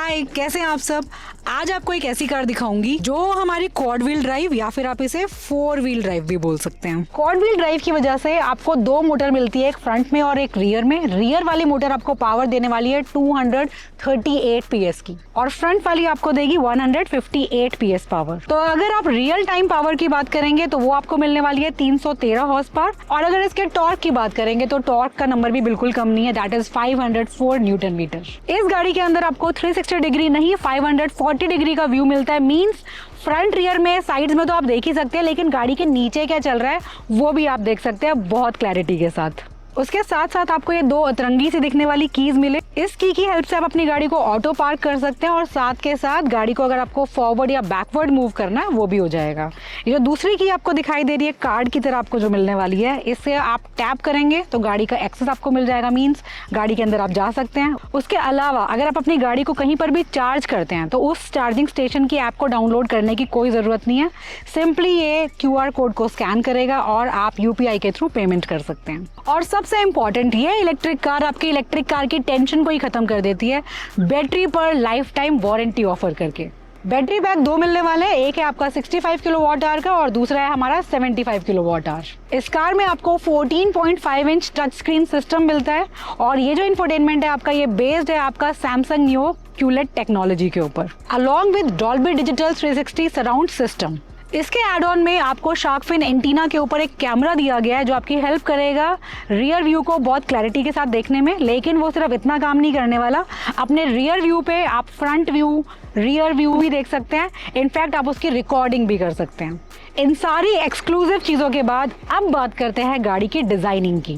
हाय, कैसे हैं आप सब। आज आपको एक ऐसी कार दिखाऊंगी जो हमारी क्वाड व्हील ड्राइव या फिर आप इसे 4 व्हील ड्राइव भी बोल सकते हैं। क्वाड व्हील ड्राइव की वजह से आपको दो मोटर मिलती है, एक फ्रंट में और एक रियर में। रियर वाली मोटर आपको पावर देने वाली है 238 PS की और फ्रंट वाली आपको देगी 158 PS पावर। तो अगर आप रियल टाइम पावर की बात करेंगे तो वो आपको मिलने वाली है 313 हॉर्स पावर। और अगर इसके टॉर्क की बात करेंगे तो टॉर्क का नंबर भी बिल्कुल कम नहीं है, दैट इज 504 न्यूटन मीटर। इस गाड़ी के अंदर आपको 360 डिग्री नहीं 540 डिग्री का व्यू मिलता है। मींस फ्रंट रियर में साइड्स में तो आप देख ही सकते हैं, लेकिन गाड़ी के नीचे क्या चल रहा है वो भी आप देख सकते हैं बहुत क्लैरिटी के साथ। उसके साथ साथ आपको ये दो अतरंगी से दिखने वाली कीज मिले। इस की हेल्प से आप अपनी गाड़ी को ऑटो पार्क कर सकते हैं और साथ के साथ गाड़ी को अगर आपको फॉरवर्ड या बैकवर्ड मूव करना है वो भी हो जाएगा। ये जो दूसरी की आपको दिखाई दे रही है कार्ड की तरह आपको जो मिलने वाली है, इससे आप टैप करेंगे तो गाड़ी का एक्सेस आपको मिल जाएगा। मीन्स गाड़ी के अंदर आप जा सकते हैं। उसके अलावा अगर आप अपनी गाड़ी को कहीं पर भी चार्ज करते हैं तो उस चार्जिंग स्टेशन की ऐप को डाउनलोड करने की कोई ज़रूरत नहीं है। सिंपली ये QR कोड को स्कैन करेगा और आप UPI के थ्रू पेमेंट कर सकते हैं। और सबसे इंपॉर्टेंट ये इलेक्ट्रिक कार आपकी इलेक्ट्रिक कार की टेंशन को ही खत्म कर देती है, बैटरी पर लाइफ टाइम वारंटी ऑफर करके। बैटरी बैग दो मिलने वाले हैं, एक है आपका 65 किलोवाट आवर का और दूसरा है हमारा 75 किलोवाट आवर। इस कार में आपको 14.5 इंच टच स्क्रीन सिस्टम मिलता है और ये जो इंफोटेनमेंट है आपका ये बेस्ड है आपका सैमसंग नियो QLED टेक्नोलॉजी के ऊपर, along with Dolby digital 360 surround system. इसके एड ऑन में आपको शार्क फिन एंटीना के ऊपर एक कैमरा दिया गया है जो आपकी हेल्प करेगा रियर व्यू को बहुत क्लैरिटी के साथ देखने में। लेकिन वो सिर्फ इतना काम नहीं करने वाला, अपने रियर व्यू पे आप फ्रंट व्यू रियर व्यू भी देख सकते हैं। इनफैक्ट आप उसकी रिकॉर्डिंग भी कर सकते हैं। इन सारी एक्सक्लूसिव चीज़ों के बाद अब बात करते हैं गाड़ी की डिज़ाइनिंग की।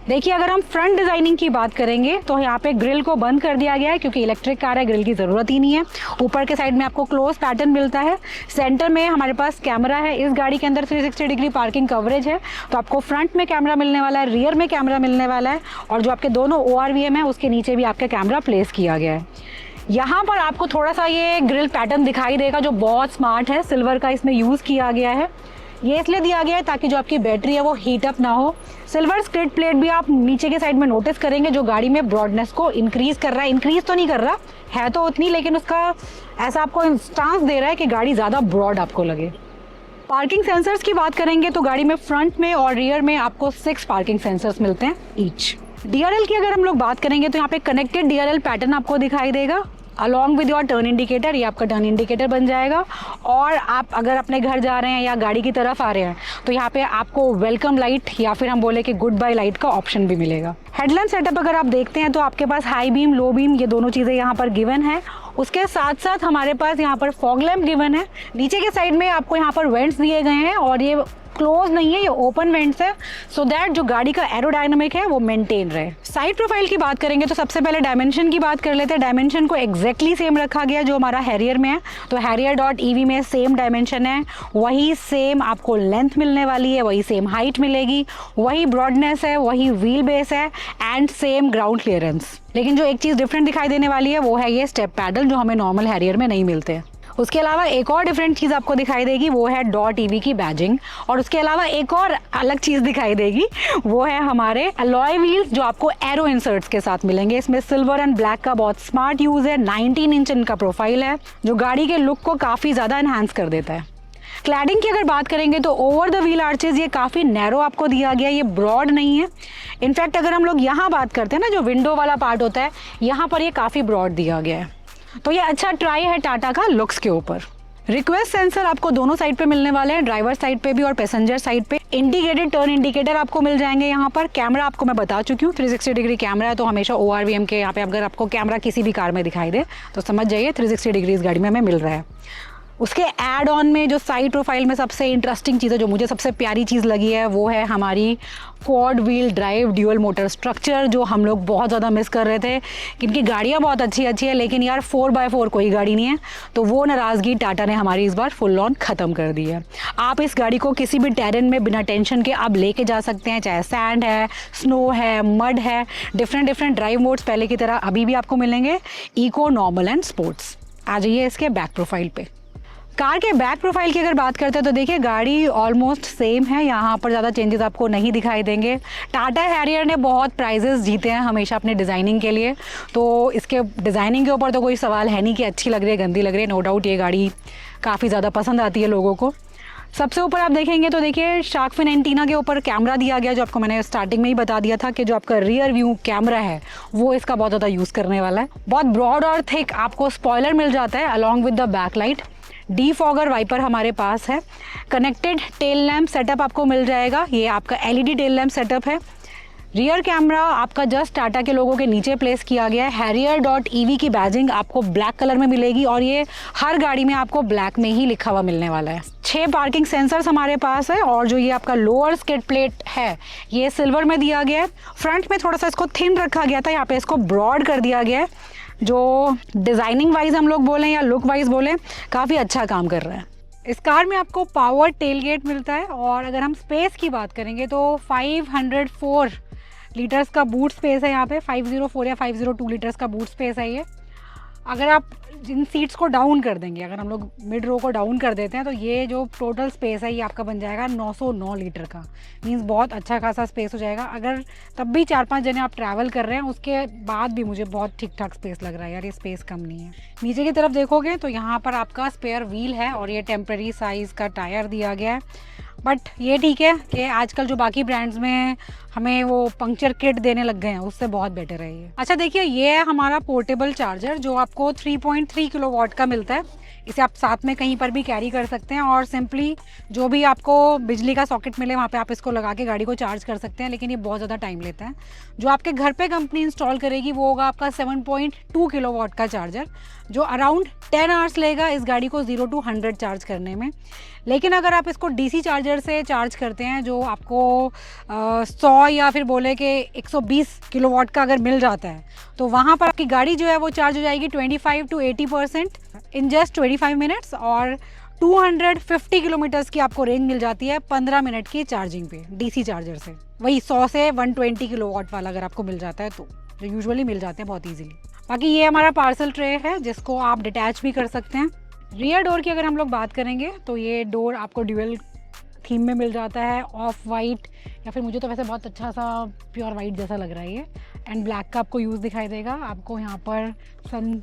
देखिए, अगर हम फ्रंट डिजाइनिंग की बात करेंगे तो यहाँ पे ग्रिल को बंद कर दिया गया है क्योंकि इलेक्ट्रिक कार है, ग्रिल की ज़रूरत ही नहीं है। ऊपर के साइड में आपको क्लोज पैटर्न मिलता है। सेंटर में हमारे पास कैमरा है। इस गाड़ी के अंदर 360 डिग्री पार्किंग कवरेज है, तो आपको फ्रंट में कैमरा मिलने वाला है, रियर में कैमरा मिलने वाला है और जो आपके दोनों ORVM है उसके नीचे भी आपका कैमरा प्लेस किया गया है। यहाँ पर आपको थोड़ा सा ये ग्रिल पैटर्न दिखाई देगा जो बहुत स्मार्ट है, सिल्वर का इसमें यूज़ किया गया है। ये इसलिए दिया गया है ताकि जो आपकी बैटरी है वो हीट अप ना हो। सिल्वर स्क्रिड प्लेट भी आप नीचे के साइड में नोटिस करेंगे जो गाड़ी में ब्रॉडनेस को इंक्रीज कर रहा है। इंक्रीज तो नहीं कर रहा है तो उतनी, लेकिन उसका ऐसा आपको इंस्टांस दे रहा है कि गाड़ी ज़्यादा ब्रॉड आपको लगे। पार्किंग सेंसर्स की बात करेंगे तो गाड़ी में फ्रंट में और रियर में आपको 6 पार्किंग सेंसर्स मिलते हैं ईच। DRL की अगर हम लोग बात करेंगे तो यहाँ पे कनेक्टेड DRL पैटर्न आपको दिखाई देगा along with your turn indicator. ये आपका टर्न इंडिकेटर बन जाएगा। और आप अगर अपने घर जा रहे हैं या गाड़ी की तरफ आ रहे हैं तो यहाँ पे आपको वेलकम लाइट या फिर हम बोले कि गुड बाय लाइट का ऑप्शन भी मिलेगा। हेडलाइट सेटअप अगर आप देखते हैं तो आपके पास हाई बीम, लो बीम, ये दोनों चीज़ें यहाँ पर गिवन है। उसके साथ साथ हमारे पास यहाँ पर फॉग लैम्प गिवन है। नीचे के साइड में आपको यहाँ पर वेंट्स दिए गए हैं और ये क्लोज नहीं है, ये ओपन वेंट्स है सो दैट जो गाड़ी का एरोडायनामिक है वो मेंटेन रहे। साइड प्रोफाइल की बात करेंगे तो सबसे पहले डायमेंशन की बात कर लेते हैं। डायमेंशन को एग्जैक्टली सेम रखा गया जो हमारा हैरियर में है, तो Harrier.ev में सेम डायमेंशन है, वही सेम आपको लेंथ मिलने वाली है, वही सेम हाइट मिलेगी, वही ब्रॉडनेस है, वही व्हील बेस है एंड सेम ग्राउंड क्लियरेंस। लेकिन जो एक चीज़ डिफरेंट दिखाई देने वाली है वो है ये स्टेप पैडल जो हमें नॉर्मल हैरियर में नहीं मिलते। उसके अलावा एक और डिफरेंट चीज़ आपको दिखाई देगी वो है .ev की बैजिंग। और उसके अलावा एक और अलग चीज़ दिखाई देगी वो है हमारे अलॉय व्हील्स जो आपको एरो इंसर्ट्स के साथ मिलेंगे। इसमें सिल्वर एंड ब्लैक का बहुत स्मार्ट यूज़ है। 19 इंच इनका प्रोफाइल है जो गाड़ी के लुक को काफ़ी ज़्यादा एनहांस कर देता है। क्लैडिंग की अगर बात करेंगे तो ओवर द व्हील आर्चेज ये काफ़ी नैरो आपको दिया गया है, ये ब्रॉड नहीं है। इनफैक्ट अगर हम लोग यहाँ बात करते हैं ना, जो विंडो वाला पार्ट होता है यहाँ पर ये काफ़ी ब्रॉड दिया गया है, तो ये अच्छा ट्राई है टाटा का लुक्स के ऊपर। रिक्वेस्ट सेंसर आपको दोनों साइड पे मिलने वाले हैं, ड्राइवर साइड पे भी और पैसेंजर साइड पे। इंटीग्रेटेड टर्न इंडिकेटर आपको मिल जाएंगे यहाँ पर। कैमरा आपको मैं बता चुकी हूँ 360 डिग्री कैमरा है, तो हमेशा ORVM के यहाँ पे अगर आपको कैमरा किसी भी कार में दिखाई दे तो समझ जाइए 360 डिग्री इस गाड़ी में हमें मिल रहा है। उसके ऐड ऑन में जो साइड प्रोफाइल में सबसे इंटरेस्टिंग चीज़ है, जो मुझे सबसे प्यारी चीज़ लगी है, वो है हमारी quad wheel drive dual motor structure, जो हम लोग बहुत ज़्यादा मिस कर रहे थे। इनकी गाड़ियाँ बहुत अच्छी है लेकिन यार 4x4 कोई गाड़ी नहीं है, तो वो नाराज़गी टाटा ने हमारी इस बार फुल ऑन ख़त्म कर दी है। आप इस गाड़ी को किसी भी टेरेन में बिना टेंशन के आप लेके जा सकते हैं, चाहे सैंड है, स्नो है, मड है। डिफरेंट ड्राइव मोड्स पहले की तरह अभी भी आपको मिलेंगे, इको, नॉर्मल एंड स्पोर्ट्स। आ जाइए इसके बैक प्रोफाइल पे। कार के बैक प्रोफाइल की अगर बात करते हैं तो देखिए गाड़ी ऑलमोस्ट सेम है, यहाँ पर ज़्यादा चेंजेस आपको नहीं दिखाई देंगे। टाटा हैरियर ने बहुत प्राइजेस जीते हैं हमेशा अपने डिज़ाइनिंग के लिए, तो इसके डिज़ाइनिंग के ऊपर तो कोई सवाल है नहीं कि अच्छी लग रही है गंदी लग रही है। नो डाउट ये गाड़ी काफ़ी ज़्यादा पसंद आती है लोगों को। सबसे ऊपर आप देखेंगे तो देखिए शार्क फिन एंटीना के ऊपर कैमरा दिया गया, जो आपको मैंने स्टार्टिंग में ही बता दिया था कि जो आपका रियर व्यू कैमरा है वो इसका बहुत ज़्यादा यूज़ करने वाला है। बहुत ब्रॉड और थिक आपको स्पॉइलर मिल जाता है along with the backlight. Defogger wiper हमारे पास है। कनेक्टेड टेल लैम्प सेटअप आपको मिल जाएगा, ये आपका एलईडी टेल लैम्प सेटअप है। रियर कैमरा आपका जस्ट टाटा के लोगों के नीचे प्लेस किया गया है। हैरियर.EV की बैजिंग आपको ब्लैक कलर में मिलेगी और ये हर गाड़ी में आपको ब्लैक में ही लिखा हुआ मिलने वाला है। 6 पार्किंग सेंसर्स हमारे पास है और जो ये आपका लोअर स्किड प्लेट है ये सिल्वर में दिया गया है। फ्रंट में थोड़ा सा इसको थिन रखा गया था, यहाँ पे इसको ब्रॉड कर दिया गया है, जो डिज़ाइनिंग वाइज हम लोग बोलें या लुक वाइज बोलें काफ़ी अच्छा काम कर रहा है। इस कार में आपको पावर टेलगेट मिलता है और अगर हम स्पेस की बात करेंगे तो 504 लीटर्स का बूट स्पेस है यहाँ पे। 504 या 502 लीटर्स का बूट स्पेस है ये। अगर आप जिन सीट्स को डाउन कर देंगे, अगर हम लोग मिड रो को डाउन कर देते हैं तो ये जो टोटल स्पेस है ये आपका बन जाएगा 909 लीटर का। मींस बहुत अच्छा खासा स्पेस हो जाएगा। अगर तब भी 4-5 जने आप ट्रैवल कर रहे हैं उसके बाद भी मुझे बहुत ठीक ठाक स्पेस लग रहा है यार, ये स्पेस कम नहीं है। नीचे की तरफ देखोगे तो यहाँ पर आपका स्पेयर व्हील है और ये टेम्प्रेरी साइज़ का टायर दिया गया है। बट ये ठीक है कि आजकल जो बाकी ब्रांड्स में हमें वो पंक्चर किट देने लग गए हैं उससे बहुत बेटर है ये। अच्छा देखिए ये है हमारा पोर्टेबल चार्जर जो आपको 3.3 किलोवाट का मिलता है। इसे आप साथ में कहीं पर भी कैरी कर सकते हैं और सिंपली जो भी आपको बिजली का सॉकेट मिले वहाँ पे आप इसको लगा के गाड़ी को चार्ज कर सकते हैं, लेकिन ये बहुत ज़्यादा टाइम लेता है। जो आपके घर पे कंपनी इंस्टॉल करेगी वो होगा आपका 7.2 किलोवाट का चार्जर, जो अराउंड 10 आवर्स लेगा इस गाड़ी को 0 to 100 चार्ज करने में। लेकिन अगर आप इसको डीसी चार्जर से चार्ज करते हैं जो आपको 100 या फिर बोले कि 120 किलोवाट का अगर मिल जाता है तो वहाँ पर आपकी गाड़ी जो है वो चार्ज हो जाएगी 25 to 80% इन जस्ट 25 मिनट्स और 250 किलोमीटर्स की आपको रेंज मिल जाती है 15 मिनट की चार्जिंग पे डीसी चार्जर से। वही 100 से 120 किलोवाट वाला अगर आपको मिल जाता है तो, जो यूजुअली मिल जाते हैं बहुत ईजिली। बाकी ये हमारा पार्सल ट्रे है जिसको आप डिटैच भी कर सकते हैं। रियर डोर की अगर हम लोग बात करेंगे तो ये डोर आपको ड्यूअल थीम में मिल जाता है, ऑफ वाइट या फिर मुझे तो वैसे बहुत अच्छा सा प्योर वाइट जैसा लग रहा है ये, एंड ब्लैक का आपको यूज़ दिखाई देगा। आपको यहाँ पर सन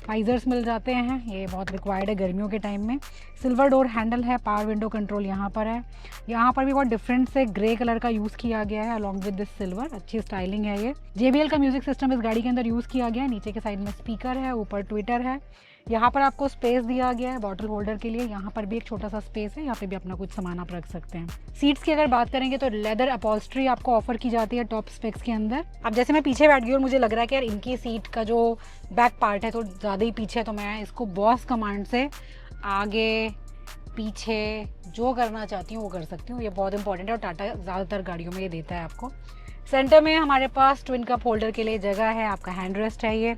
वाइजर्स मिल जाते हैं, ये बहुत रिक्वायर्ड है गर्मियों के टाइम में। सिल्वर डोर हैंडल है, पावर विंडो कंट्रोल यहाँ पर है। यहाँ पर भी बहुत डिफरेंट से ग्रे कलर का यूज़ किया गया है अलॉन्ग विद दिस सिल्वर, अच्छी स्टाइलिंग है ये। JBL का म्यूजिक सिस्टम इस गाड़ी के अंदर यूज़ किया गया है। नीचे के साइड में स्पीकर है, ऊपर ट्विटर है। यहाँ पर आपको स्पेस दिया गया है बॉटल होल्डर के लिए, यहाँ पर भी एक छोटा सा स्पेस है, यहाँ पे भी अपना कुछ सामान आप रख सकते हैं। सीट्स की अगर बात करेंगे तो लेदर अपॉल्स्ट्री आपको ऑफर की जाती है टॉप स्पेक्स के अंदर। अब जैसे मैं पीछे बैठ गई और मुझे लग रहा है कि यार इनकी सीट का जो बैक पार्ट है तो ज़्यादा ही पीछे है, तो मैं इसको बॉस कमांड से आगे पीछे जो करना चाहती हूँ वो कर सकती हूँ। ये बहुत इंपॉर्टेंट है और टाटा ज़्यादातर गाड़ियों में ये देता है आपको। सेंटर में हमारे पास ट्विन कप होल्डर के लिए जगह है, आपका हैंड रेस्ट है ये।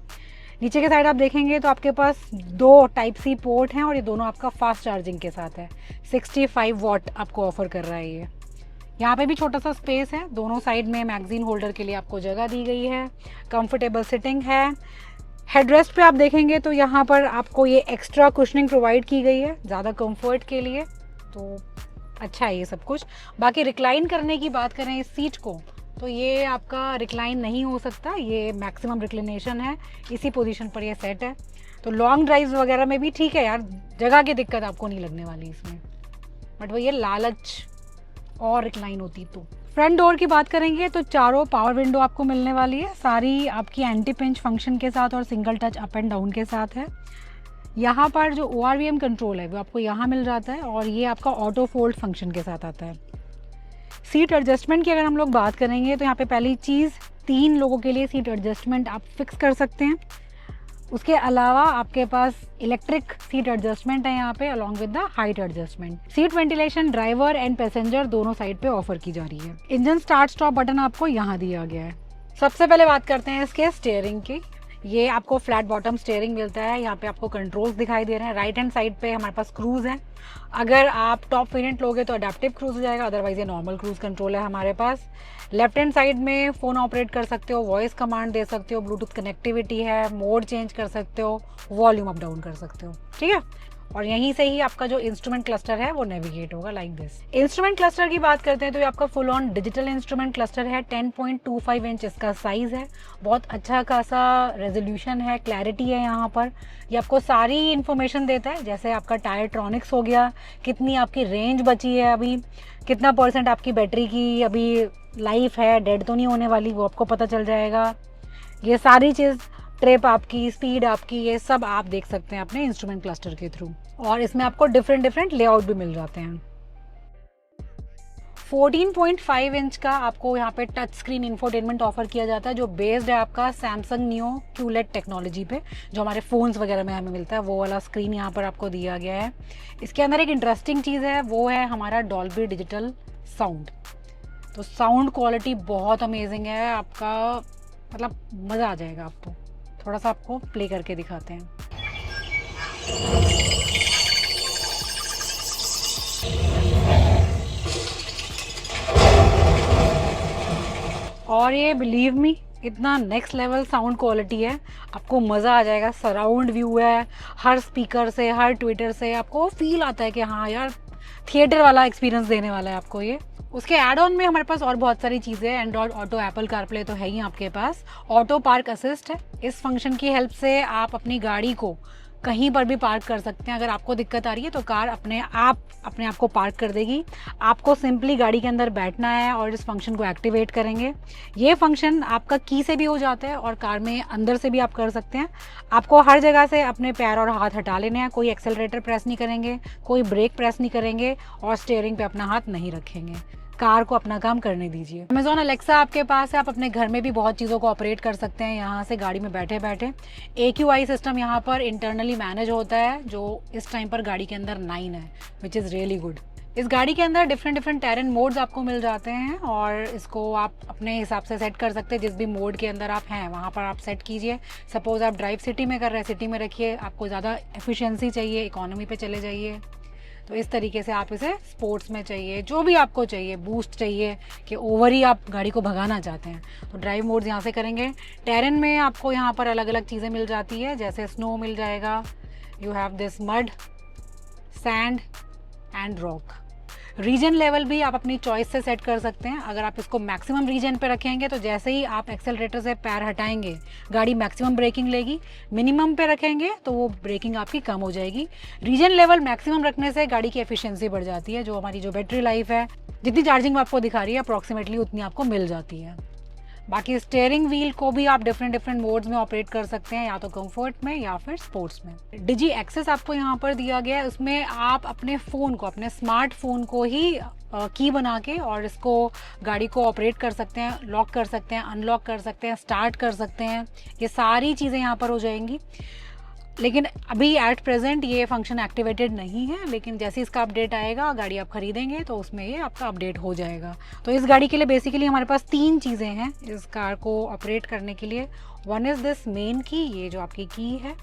नीचे के साइड आप देखेंगे तो आपके पास 2 टाइप सी पोर्ट हैं और ये दोनों आपका फास्ट चार्जिंग के साथ है। 65 वॉट आपको ऑफर कर रहा है ये। यहाँ पे भी छोटा सा स्पेस है, दोनों साइड में मैगजीन होल्डर के लिए आपको जगह दी गई है। कंफर्टेबल सिटिंग है। हेडरेस्ट पे आप देखेंगे तो यहाँ पर आपको ये एक्स्ट्रा कुशनिंग प्रोवाइड की गई है ज़्यादा कंफर्ट के लिए, तो अच्छा है ये सब कुछ। बाकी रिक्लाइन करने की बात करें इस सीट को तो ये आपका रिक्लाइन नहीं हो सकता, ये मैक्सिमम रिक्लिनेशन है, इसी पोजीशन पर ये सेट है। तो लॉन्ग ड्राइव्स वगैरह में भी ठीक है यार, जगह की दिक्कत आपको नहीं लगने वाली इसमें। बट वो ये लालच और रिक्लाइन होती तो। फ्रंट डोर की बात करेंगे तो चारों पावर विंडो आपको मिलने वाली है, सारी आपकी एंटी पिंच फंक्शन के साथ और single touch up and down के साथ है। यहाँ पर जो ORVM कंट्रोल है वो आपको यहाँ मिल जाता है और ये आपका ऑटो फोल्ड फंक्शन के साथ आता है। सीट एडजस्टमेंट की अगर हम लोग बात करेंगे तो यहाँ पे पहली चीज़ 3 लोगों के लिए सीट एडजस्टमेंट आप फिक्स कर सकते हैं। उसके अलावा आपके पास इलेक्ट्रिक सीट एडजस्टमेंट है यहाँ पे along with the height adjustment. Seat ventilation driver and passenger दोनों साइड पे ऑफर की जा रही है। इंजन स्टार्ट स्टॉप बटन आपको यहाँ दिया गया है। सबसे पहले बात करते हैं इसके स्टीयरिंग की। ये आपको फ्लैट बॉटम स्टीयरिंग मिलता है, यहाँ पे आपको कंट्रोल्स दिखाई दे रहे हैं। राइट हैंड साइड पे हमारे पास क्रूज है, अगर आप टॉप वेरिएंट लोगे तो अडेप्टिव क्रूज हो जाएगा, अदरवाइज ये नॉर्मल क्रूज कंट्रोल है हमारे पास। लेफ्ट हैंड साइड में फ़ोन ऑपरेट कर सकते हो, वॉइस कमांड दे सकते हो, ब्लूटूथ कनेक्टिविटी है, मोड चेंज कर सकते हो, वॉल्यूम अप डाउन कर सकते हो, ठीक है। और यहीं से ही आपका जो इंस्ट्रूमेंट क्लस्टर है वो नेविगेट होगा लाइक दिस। इंस्ट्रूमेंट क्लस्टर की बात करते हैं तो ये आपका full on digital instrument cluster है। 10.25 इंच इसका साइज है, बहुत अच्छा खासा रेजोल्यूशन है, क्लैरिटी है यहाँ पर। ये आपको सारी इन्फॉर्मेशन देता है, जैसे आपका टायर ट्रॉनिक्स हो गया, कितनी आपकी रेंज बची है अभी, कितना % आपकी बैटरी की अभी लाइफ है, डेड तो नहीं होने वाली, वो आपको पता चल जाएगा। ये सारी चीज़, ट्रिप आपकी, स्पीड आपकी, ये सब आप देख सकते हैं अपने इंस्ट्रूमेंट क्लस्टर के थ्रू। और इसमें आपको डिफरेंट लेआउट भी मिल जाते हैं। 14.5 इंच का आपको यहाँ पे टच स्क्रीन इंफोटेनमेंट ऑफर किया जाता है, जो बेस्ड है आपका सैमसंग नियो QLED टेक्नोलॉजी पे, जो हमारे फ़ोन्स वगैरह में हमें मिलता है, वो वाला स्क्रीन यहाँ पर आपको दिया गया है। इसके अंदर एक इंटरेस्टिंग चीज़ है, वो है हमारा डॉल्बी डिजिटल साउंड। तो साउंड क्वालिटी बहुत अमेजिंग है आपका, मतलब मज़ा आ जाएगा आपको। थोड़ा सा आपको प्ले करके दिखाते हैं। और ये बिलीव मी, इतना नेक्स्ट लेवल साउंड क्वालिटी है, आपको मज़ा आ जाएगा। सराउंड व्यू है, हर स्पीकर से, हर ट्विटर से आपको फील आता है कि हाँ यार, थिएटर वाला एक्सपीरियंस देने वाला है आपको ये। उसके एड ऑन में हमारे पास और बहुत सारी चीज़ें हैं। एंड्रॉयड ऑटो, एप्पल कारप्ले तो है ही आपके पास। ऑटो पार्क असिस्ट है, इस फंक्शन की हेल्प से आप अपनी गाड़ी को कहीं पर भी पार्क कर सकते हैं। अगर आपको दिक्कत आ रही है तो कार अपने आप को पार्क कर देगी। आपको सिंपली गाड़ी के अंदर बैठना है और इस फंक्शन को एक्टिवेट करेंगे। ये फंक्शन आपका की से भी हो जाता है और कार में अंदर से भी आप कर सकते हैं। आपको हर जगह से अपने पैर और हाथ हटा लेने हैं, कोई एक्सेलरेटर प्रेस नहीं करेंगे, कोई ब्रेक प्रेस नहीं करेंगे और स्टीयरिंग पे अपना हाथ नहीं रखेंगे। कार को अपना काम करने दीजिए। Amazon Alexa आपके पास है, आप अपने घर में भी बहुत चीज़ों को ऑपरेट कर सकते हैं यहाँ से गाड़ी में बैठे बैठे। AQI सिस्टम यहाँ पर इंटरनली मैनेज होता है, जो इस टाइम पर गाड़ी के अंदर 9 है, विच इज़ रियली गुड। इस गाड़ी के अंदर डिफरेंट टेरेन मोड्स आपको मिल जाते हैं और इसको आप अपने हिसाब से सेट कर सकते हैं। जिस भी मोड के अंदर आप हैं वहाँ पर आप सेट कीजिए। सपोज आप ड्राइव सिटी में कर रहे हैं, सिटी में रखिए। आपको ज़्यादा एफिशिएंसी चाहिए, इकोनॉमी पे चले जाइए। तो इस तरीके से आप इसे स्पोर्ट्स में चाहिए, जो भी आपको चाहिए, बूस्ट चाहिए कि ओवर ही आप गाड़ी को भगाना चाहते हैं तो ड्राइव मोड्स यहाँ से करेंगे। टेरेन में आपको यहाँ पर अलग अलग चीज़ें मिल जाती है, जैसे स्नो मिल जाएगा, you have this mud, sand and rock. Region level भी आप अपनी चॉइस से सेट कर सकते हैं। अगर आप इसको मैक्सिमम रीजन पे रखेंगे तो जैसे ही आप एक्सेलरेटर से पैर हटाएंगे गाड़ी मैक्सिमम ब्रेकिंग लेगी। मिनिमम पे रखेंगे तो वो ब्रेकिंग आपकी कम हो जाएगी। रीजन लेवल मैक्सिमम रखने से गाड़ी की एफिशिएंसी बढ़ जाती है, जो हमारी जो बैटरी लाइफ है, जितनी चार्जिंग आपको दिखा रही है अप्रॉक्सीमेटली उतनी आपको मिल जाती है। बाकी स्टीयरिंग व्हील को भी आप डिफरेंट मोड्स में ऑपरेट कर सकते हैं, या तो कंफर्ट में या फिर स्पोर्ट्स में। डिजी एक्सेस आपको यहाँ पर दिया गया है, उसमें आप अपने फ़ोन को, अपने स्मार्टफोन को ही की बना के और इसको गाड़ी को ऑपरेट कर सकते हैं, लॉक कर सकते हैं, अनलॉक कर सकते हैं, स्टार्ट कर सकते हैं। ये सारी चीज़ें यहाँ पर हो जाएंगी। लेकिन अभी एट प्रेजेंट ये फंक्शन एक्टिवेटेड नहीं है, लेकिन जैसे इसका अपडेट आएगा, गाड़ी आप खरीदेंगे तो उसमें ये आपका अपडेट हो जाएगा। तो इस गाड़ी के लिए बेसिकली हमारे पास 3 चीज़ें हैं इस कार को ऑपरेट करने के लिए। वन इज़ दिस मेन की, ये जो आपकी की है,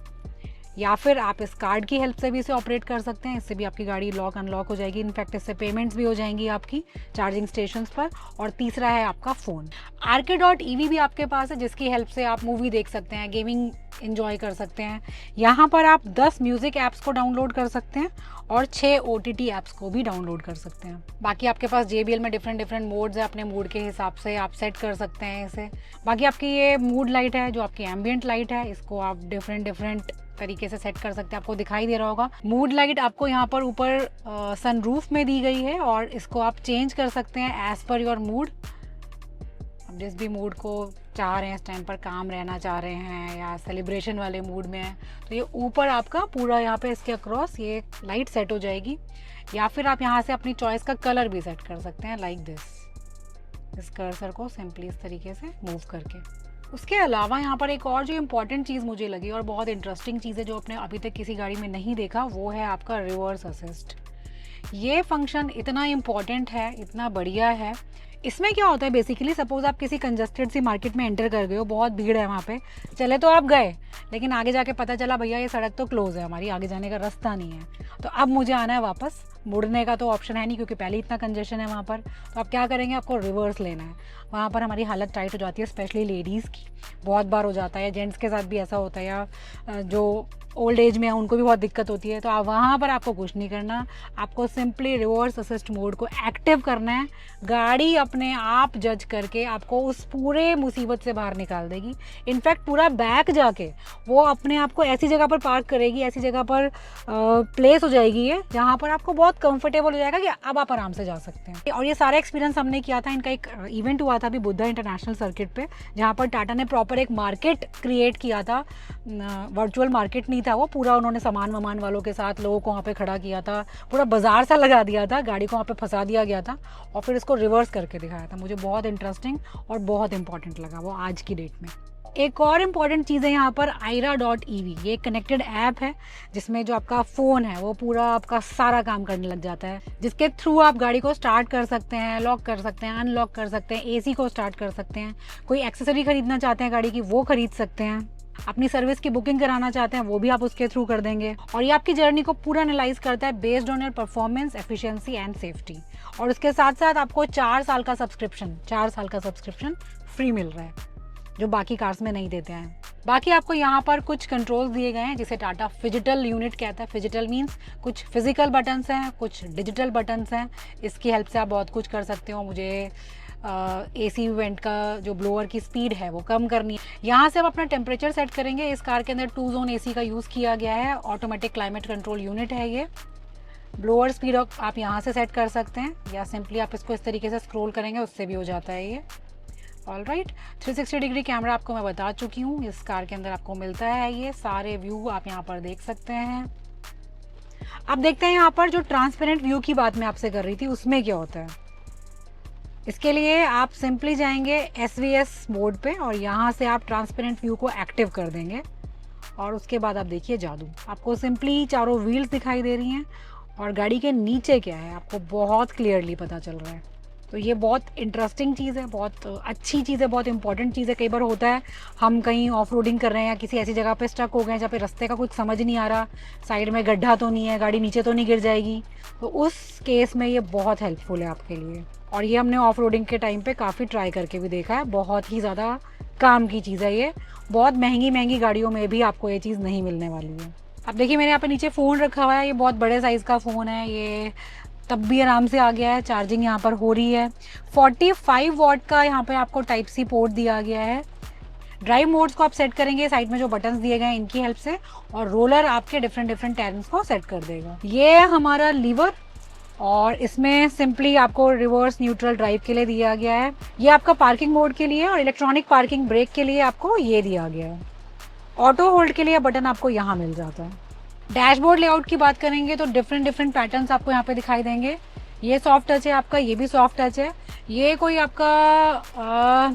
या फिर आप इस कार्ड की हेल्प से भी इसे ऑपरेट कर सकते हैं। इससे भी आपकी गाड़ी लॉक अनलॉक हो जाएगी। इनफैक्ट इससे पेमेंट्स भी हो जाएंगी आपकी चार्जिंग स्टेशंस पर। और तीसरा है आपका फ़ोन। RK.EV भी आपके पास है, जिसकी हेल्प से आप मूवी देख सकते हैं, गेमिंग एंजॉय कर सकते हैं। यहाँ पर आप 10 म्यूज़िक ऐप्स को डाउनलोड कर सकते हैं और 6 OTT ऐप्स को भी डाउनलोड कर सकते हैं। बाकी आपके पास JBL में डिफरेंट मोड्स है, अपने मूड के हिसाब से आप सेट कर सकते हैं इसे। बाकी आपकी ये मूड लाइट है, जो आपकी एम्बियंट लाइट है, इसको आप डिफरेंट तरीके से सेट कर सकते हैं। आपको दिखाई दे रहा होगा मूड लाइट आपको यहाँ पर ऊपर सनरूफ में दी गई है और इसको आप चेंज कर सकते हैं एज पर योर मूड। अब जिस भी मूड को चाह रहे हैं, इस टाइम पर काम रहना चाह रहे हैं या सेलिब्रेशन वाले मूड में है, तो ये ऊपर आपका पूरा यहाँ पे इसके अक्रॉस ये लाइट सेट हो जाएगी। या फिर आप यहाँ से अपनी चॉइस का कलर भी सेट कर सकते हैं, लाइक दिस। इस कर्सर को सिंपली इस तरीके से मूव करके। उसके अलावा यहाँ पर एक और जो इम्पॉर्टेंट चीज़ मुझे लगी और बहुत इंटरेस्टिंग चीज़ है, जो आपने अभी तक किसी गाड़ी में नहीं देखा, वो है आपका रिवर्स असिस्ट। ये फंक्शन इतना इम्पॉर्टेंट है, इतना बढ़िया है। इसमें क्या होता है बेसिकली, सपोज आप किसी कंजस्टेड सी मार्केट में एंटर कर गए हो, बहुत भीड़ है वहाँ पे, चले तो आप गए, लेकिन आगे जाके पता चला भैया ये सड़क तो क्लोज़ है, हमारी आगे जाने का रास्ता नहीं है, तो अब मुझे आना है वापस। मुड़ने का तो ऑप्शन है नहीं, क्योंकि पहले इतना कंजेशन है वहाँ पर। तो आप क्या करेंगे, आपको रिवर्स लेना है। वहाँ पर हमारी हालत टाइट हो जाती है, स्पेशली लेडीज़ की बहुत बार हो जाता है, जेंट्स के साथ भी ऐसा होता है, या जो ओल्ड एज में हैं, उनको भी बहुत दिक्कत होती है, तो आप वहाँ पर आपको कुछ नहीं करना, आपको सिंपली रिवर्स असिस्ट मोड को एक्टिव करना है। गाड़ी अपने आप जज करके आपको उस पूरे मुसीबत से बाहर निकाल देगी। इनफैक्ट पूरा बैक जाके वो अपने आप को ऐसी जगह पर पार्क करेगी, ऐसी जगह पर प्लेस हो जाएगी ये, जहाँ पर आपको बहुत कंफर्टेबल हो जाएगा कि अब आप आराम से जा सकते हैं। और ये सारा एक्सपीरियंस हमने किया था, इनका एक इवेंट हुआ था अभी बुद्धा इंटरनेशनल सर्किट पे, जहाँ पर टाटा ने प्रॉपर एक मार्केट क्रिएट किया था। वर्चुअल मार्केट नहीं था वो, पूरा उन्होंने सामान वामान वालों के साथ लोगों को वहाँ पे खड़ा किया था, पूरा बाजार सा लगा दिया था, गाड़ी को वहाँ पे फंसा दिया गया था और फिर इसको रिवर्स करके दिखाया था। मुझे बहुत इंटरेस्टिंग और बहुत इंपॉर्टेंट लगा वो आज की डेट में। एक और इम्पॉर्टेंट चीज़ है यहाँ पर Aira.ev, ये कनेक्टेड ऐप है जिसमें जो आपका फ़ोन है वो पूरा आपका सारा काम करने लग जाता है, जिसके थ्रू आप गाड़ी को स्टार्ट कर सकते हैं, लॉक कर सकते हैं, अनलॉक कर सकते हैं, एसी को स्टार्ट कर सकते हैं, कोई एक्सेसरी खरीदना चाहते हैं गाड़ी की वो खरीद सकते हैं, अपनी सर्विस की बुकिंग कराना चाहते हैं वो भी आप उसके थ्रू कर देंगे। और ये आपकी जर्नी को पूरा एनालाइज करता है based on your performance, efficiency and safety. और उसके साथ साथ आपको 4 साल का सब्सक्रिप्शन फ्री मिल रहा है, जो बाकी कार्स में नहीं देते हैं। बाकी आपको यहाँ पर कुछ कंट्रोल्स दिए गए हैं जिसे टाटा फिजिटल यूनिट कहता है। फिजिटल मीन्स कुछ फिजिकल बटन्स हैं, कुछ डिजिटल बटन्स हैं, इसकी हेल्प से आप बहुत कुछ कर सकते हो। मुझे एसी वेंट का जो ब्लोअर की स्पीड है वो कम करनी है। यहाँ से आप अपना टेम्परेचर सेट करेंगे। इस कार के अंदर 2 जोन एसी का यूज़ किया गया है, ऑटोमेटिक क्लाइमेट कंट्रोल यूनिट है ये। ब्लोअर स्पीड आप यहाँ से सेट कर सकते हैं या सिंपली आप इसको इस तरीके से स्क्रॉल करेंगे उससे भी हो जाता है ये। ऑलराइट, 360 डिग्री कैमरा आपको मैं बता चुकी हूँ, इस कार के अंदर आपको मिलता है। ये सारे व्यू आप यहाँ पर देख सकते हैं। अब देखते हैं यहाँ पर जो ट्रांसपेरेंट व्यू की बात मैं आपसे कर रही थी उसमें क्या होता है। इसके लिए आप सिंपली जाएंगे SVS मोड पे और यहाँ से आप ट्रांसपेरेंट व्यू को एक्टिव कर देंगे और उसके बाद आप देखिए जादू, आपको सिंपली चारों व्हील्स दिखाई दे रही हैं और गाड़ी के नीचे क्या है आपको बहुत क्लियरली पता चल रहा है। तो ये बहुत इंटरेस्टिंग चीज़ है, बहुत अच्छी चीज़ है, बहुत इंपॉर्टेंट चीज़ है। कई बार होता है हम कहीं ऑफ रोडिंग कर रहे हैं या किसी ऐसी जगह पे स्टक हो गए जहाँ पे रास्ते का कुछ समझ नहीं आ रहा, साइड में गड्ढा तो नहीं है, गाड़ी नीचे तो नहीं गिर जाएगी, तो उस केस में ये बहुत हेल्पफुल है आपके लिए। और ये हमने ऑफ रोडिंग के टाइम पे काफ़ी ट्राई करके भी देखा है, बहुत ही ज़्यादा काम की चीज़ है ये। बहुत महंगी गाड़ियों में भी आपको ये चीज़ नहीं मिलने वाली है। अब देखिए मेरे यहाँ पे नीचे फ़ोन रखा हुआ है, ये बहुत बड़े साइज़ का फ़ोन है, ये तब भी आराम से आ गया है। चार्जिंग यहाँ पर हो रही है। 45 वॉट का यहाँ पे आपको टाइप सी पोर्ट दिया गया है। ड्राइव मोड्स को आप सेट करेंगे साइड में जो बटन्स दिए गए हैं इनकी हेल्प से, और रोलर आपके डिफरेंट टर्न्स को सेट कर देगा। ये हमारा लीवर, और इसमें सिंपली आपको रिवर्स न्यूट्रल ड्राइव के लिए दिया गया है। ये आपका पार्किंग मोड के लिए, और इलेक्ट्रॉनिक पार्किंग ब्रेक के लिए आपको ये दिया गया है। ऑटो होल्ड के लिए बटन आपको यहाँ मिल जाता है। डैशबोर्ड लेआउट की बात करेंगे तो डिफरेंट पैटर्न्स आपको यहाँ पे दिखाई देंगे। ये सॉफ्ट टच है आपका, ये भी सॉफ्ट टच है। ये कोई आपका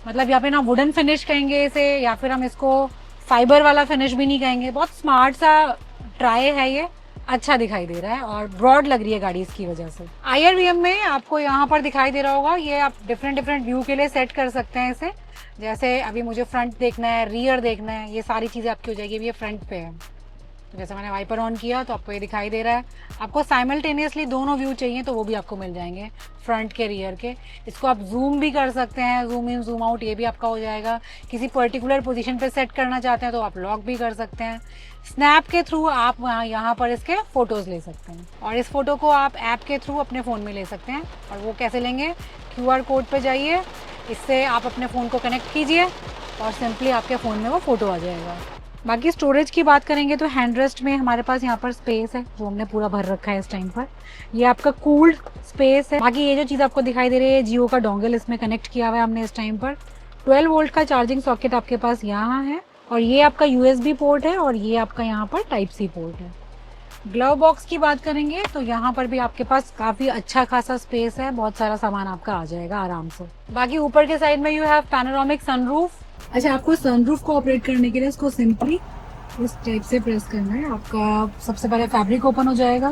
मतलब यहाँ पे ना वुडन फिनिश कहेंगे इसे, या फिर हम इसको फाइबर वाला फिनिश भी नहीं कहेंगे। बहुत स्मार्ट सा ट्राई है ये, अच्छा दिखाई दे रहा है और ब्रॉड लग रही है गाड़ी इसकी वजह से। IRVM में आपको यहाँ पर दिखाई दे रहा होगा, ये आप डिफरेंट व्यू के लिए सेट कर सकते हैं इसे। जैसे अभी मुझे फ्रंट देखना है, रियर देखना है, ये सारी चीज़ें आपकी हो जाएगी। अभी ये फ्रंट पे है, तो जैसे मैंने वाइपर ऑन किया तो आपको ये दिखाई दे रहा है। आपको साइमल्टेनियसली दोनों व्यू चाहिए तो वो भी आपको मिल जाएंगे, फ्रंट के रियर के। इसको आप जूम भी कर सकते हैं, जूम इन जूम आउट, ये भी आपका हो जाएगा। किसी पर्टिकुलर पोजीशन पे सेट करना चाहते हैं तो आप लॉक भी कर सकते हैं। स्नैप के थ्रू आप यहाँ पर इसके फ़ोटोज़ ले सकते हैं, और इस फोटो को आप ऐप के थ्रू अपने फ़ोन में ले सकते हैं। और वो कैसे लेंगे, QR कोड पे जाइए, इससे आप अपने फ़ोन को कनेक्ट कीजिए और सिंपली आपके फ़ोन में वो फ़ोटो आ जाएगा। बाकी स्टोरेज की बात करेंगे तो हैंड रेस्ट में हमारे पास यहाँ पर स्पेस है जो हमने पूरा भर रखा है इस टाइम पर। ये आपका कूल्ड स्पेस है। बाकी ये जो चीज़ आपको दिखाई दे रही है, जियो का डोंगल इसमें कनेक्ट किया हुआ है हमने इस टाइम पर। 12 वोल्ट का चार्जिंग सॉकेट आपके पास यहाँ है, और ये आपका USB पोर्ट है, और ये आपका यहाँ पर टाइप C पोर्ट है। ग्लव बॉक्स की बात करेंगे तो यहाँ पर भी आपके पास काफ़ी अच्छा खासा स्पेस है, बहुत सारा सामान आपका आ जाएगा आराम से। बाकी ऊपर के साइड में यू हैव पैनोरामिक सनरूफ। अच्छा, आपको सनरूफ को ऑपरेट करने के लिए इसको सिंपली इस टाइप से प्रेस करना है। आपका सबसे पहले फैब्रिक ओपन हो जाएगा,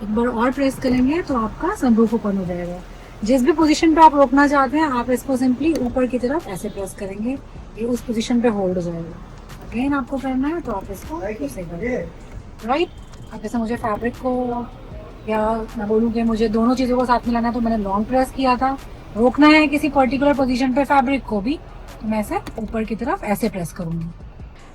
एक बार और प्रेस करेंगे तो आपका सनरूफ ओपन हो जाएगा। जिस भी पोजीशन पे आप रोकना चाहते हैं आप इसको सिंपली ऊपर की तरफ ऐसे प्रेस करेंगे, ये उस पोजीशन पे होल्ड हो जाएगा। अगेन आपको करना है तो आप इसको ऐसे करेंगे, राइट। अब जैसे मुझे फैब्रिक को, या मैं बोलूँ कि मुझे दोनों चीज़ों को साथ मिलाना है तो मैंने लॉन्ग प्रेस किया था। रोकना है किसी पर्टिकुलर पोजीशन पे फैब्रिक को भी तो मैं ऐसे ऊपर की तरफ ऐसे प्रेस करूँगी।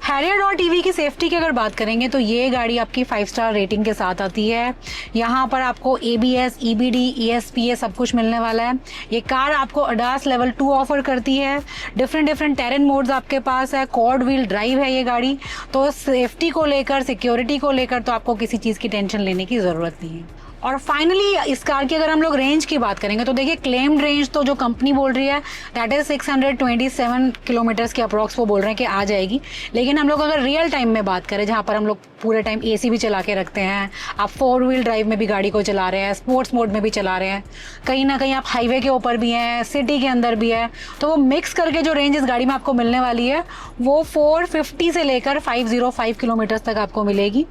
हैरियर डॉट ईवी की सेफ्टी की अगर बात करेंगे तो ये गाड़ी आपकी 5 स्टार रेटिंग के साथ आती है। यहाँ पर आपको ABS, EBD, ESP ये सब कुछ मिलने वाला है। ये कार आपको ADAS लेवल 2 ऑफर करती है। डिफरेंट टेरेन मोड्स आपके पास है। क्वाड व्हील ड्राइव है ये गाड़ी, तो सेफ्टी को लेकर, सिक्योरिटी को लेकर तो आपको किसी चीज़ की टेंशन लेने की ज़रूरत नहीं है। और फाइनली इस कार की अगर हम लोग रेंज की बात करेंगे तो देखिए, क्लेम्ड रेंज तो जो कंपनी बोल रही है दैट इज़ 627 किलोमीटर्स के अप्रॉक्स वो बोल रहे हैं कि आ जाएगी। लेकिन हम लोग अगर रियल टाइम में बात करें, जहाँ पर हम लोग पूरे टाइम AC भी चला के रखते हैं, आप 4 व्हील ड्राइव में भी गाड़ी को चला रहे हैं, स्पोर्ट्स मोड में भी चला रहे हैं, कहीं ना कहीं आप हाईवे के ऊपर भी हैं, सिटी के अंदर भी है, तो वो मिक्स करके जो रेंज इस गाड़ी में आपको मिलने वाली है वो 450 से लेकर 505 किलोमीटर्स तक आपको मिलेगी।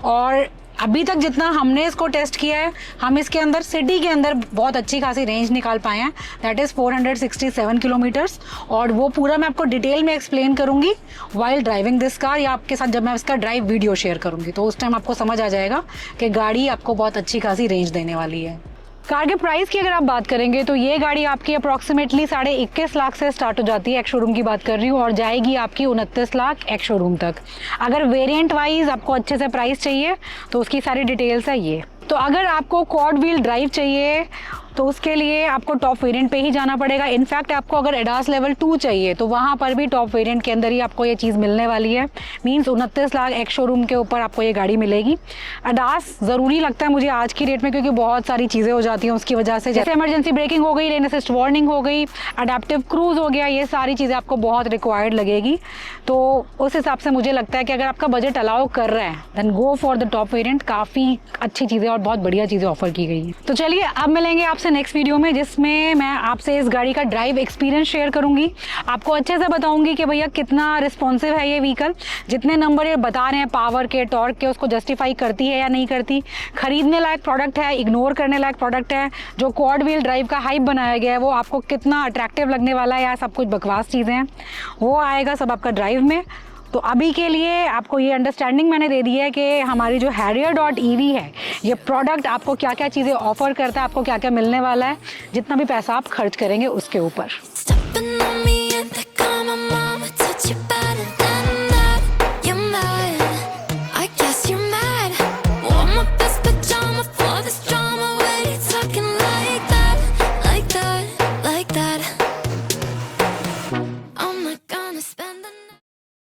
और अभी तक जितना हमने इसको टेस्ट किया है, हम इसके अंदर सिटी के अंदर बहुत अच्छी खासी रेंज निकाल पाए हैं, दैट इज़ 467 किलोमीटर्स। और वो पूरा मैं आपको डिटेल में एक्सप्लेन करूंगी वाइल ड्राइविंग दिस कार, या आपके साथ जब मैं इसका ड्राइव वीडियो शेयर करूंगी तो उस टाइम आपको समझ आ जाएगा कि गाड़ी आपको बहुत अच्छी खासी रेंज देने वाली है। कार के प्राइस की अगर आप बात करेंगे तो ये गाड़ी आपकी अप्रॉक्सीमेटली 21.5 लाख से स्टार्ट हो जाती है, एक्स शोरूम की बात कर रही हूँ, और जाएगी आपकी 29 लाख एक्स शोरूम तक। अगर वेरिएंट वाइज आपको अच्छे से प्राइस चाहिए तो उसकी सारी डिटेल्स है ये। तो अगर आपको क्वाड व्हील ड्राइव चाहिए तो उसके लिए आपको टॉप वेरिएंट पे ही जाना पड़ेगा। इनफैक्ट आपको अगर ADAS लेवल 2 चाहिए तो वहाँ पर भी टॉप वेरिएंट के अंदर ही आपको ये चीज़ मिलने वाली है। मींस 29 लाख एक्स शोरूम के ऊपर आपको ये गाड़ी मिलेगी। ADAS ज़रूरी लगता है मुझे आज की डेट में, क्योंकि बहुत सारी चीज़ें हो जाती हैं उसकी वजह से, जैसे इमरजेंसी ब्रेकिंग हो गई, लेन असिस्ट वार्निंग हो गई, अडेप्टिव क्रूज हो गया, ये सारी चीज़ें आपको बहुत रिक्वायर्ड लगेगी। तो उस हिसाब से मुझे लगता है कि अगर आपका बजट अलाउ कर रहा है then go for the top variant. काफ़ी अच्छी चीज़ें और बहुत बढ़िया चीज़ें ऑफर की गई हैं। तो चलिए अब मिलेंगे आपसे नेक्स्ट वीडियो में, जिसमें मैं आपसे इस गाड़ी का ड्राइव एक्सपीरियंस शेयर करूंगी। आपको अच्छे से बताऊंगी कि भैया कितना रिस्पॉन्सिव है ये व्हीकल, जितने नंबर ये बता रहे हैं पावर के, टॉर्क के, उसको जस्टिफाई करती है या नहीं करती, खरीदने लायक प्रोडक्ट है, इग्नोर करने लायक प्रोडक्ट है, जो क्वाड व्हील ड्राइव का हाइप बनाया गया है वो आपको कितना अट्रैक्टिव लगने वाला है, या सब कुछ बकवास चीज़ें हैं, वो आएगा सब आपका ड्राइव में। तो अभी के लिए आपको ये अंडरस्टैंडिंग मैंने दे दी है कि हमारी जो Harrier.ev है, ये प्रोडक्ट आपको क्या क्या चीज़ें ऑफर करता है, आपको क्या क्या मिलने वाला है, जितना भी पैसा आप खर्च करेंगे उसके ऊपर।